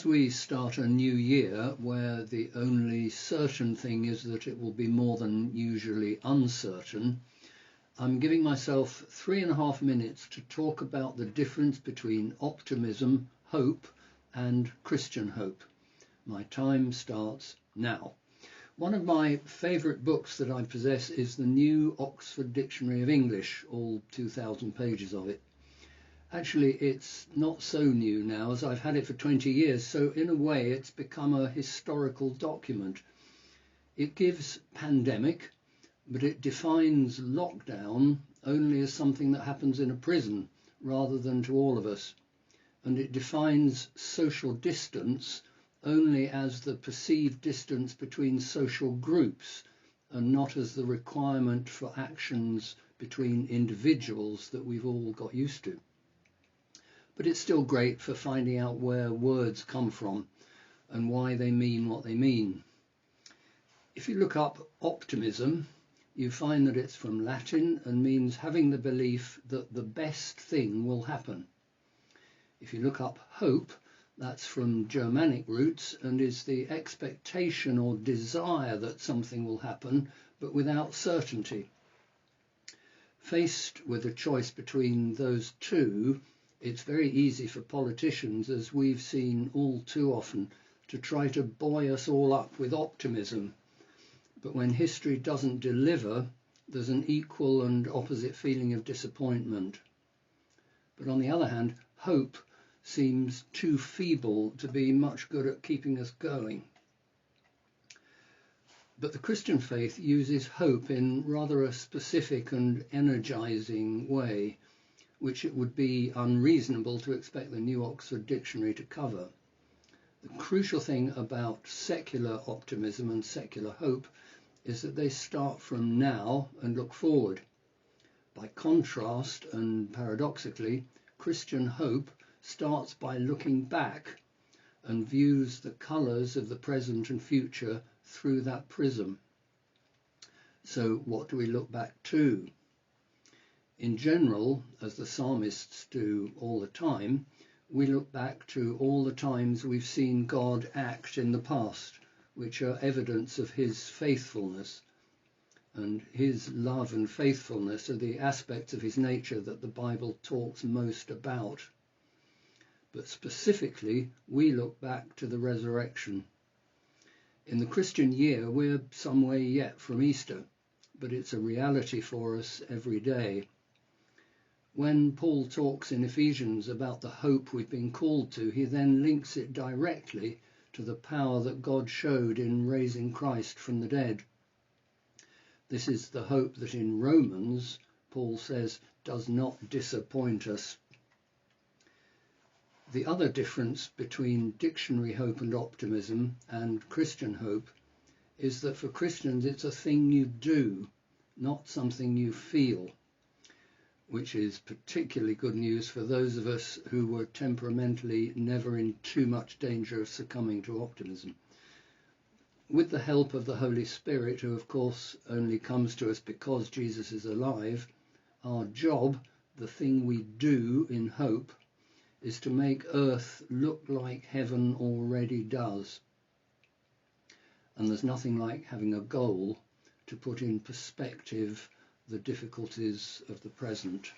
As we start a new year where the only certain thing is that it will be more than usually uncertain, I'm giving myself 3.5 minutes to talk about the difference between optimism, hope, and Christian hope. My time starts now. One of my favourite books that I possess is the New Oxford Dictionary of English, all 2,000 pages of it. Actually, it's not so new now, as I've had it for 20 years, so in a way it's become a historical document. It gives pandemic, but it defines lockdown only as something that happens in a prison rather than to all of us. And it defines social distance only as the perceived distance between social groups and not as the requirement for actions between individuals that we've all got used to. But it's still great for finding out where words come from and why they mean what they mean. If you look up optimism, you find that it's from Latin and means having the belief that the best thing will happen. If you look up hope, that's from Germanic roots and is the expectation or desire that something will happen, but without certainty. Faced with a choice between those two, it's very easy for politicians, as we've seen all too often, to try to buoy us all up with optimism. But when history doesn't deliver, there's an equal and opposite feeling of disappointment. But on the other hand, hope seems too feeble to be much good at keeping us going. But the Christian faith uses hope in rather a specific and energizing way, which it would be unreasonable to expect the New Oxford Dictionary to cover. The crucial thing about secular optimism and secular hope is that they start from now and look forward. By contrast, and paradoxically, Christian hope starts by looking back and views the colours of the present and future through that prism. So what do we look back to? In general, as the psalmists do all the time, we look back to all the times we've seen God act in the past, which are evidence of his faithfulness. And his love and faithfulness are the aspects of his nature that the Bible talks most about. But specifically, we look back to the resurrection. In the Christian year, we're some way yet from Easter, but it's a reality for us every day. When Paul talks in Ephesians about the hope we've been called to, he then links it directly to the power that God showed in raising Christ from the dead. This is the hope that in Romans, Paul says, does not disappoint us. The other difference between dictionary hope and optimism and Christian hope is that for Christians it's a thing you do, not something you feel, which is particularly good news for those of us who were temperamentally never in too much danger of succumbing to optimism. With the help of the Holy Spirit, who of course only comes to us because Jesus is alive, our job, the thing we do in hope, is to make earth look like heaven already does. And there's nothing like having a goal to put in perspective the difficulties of the present.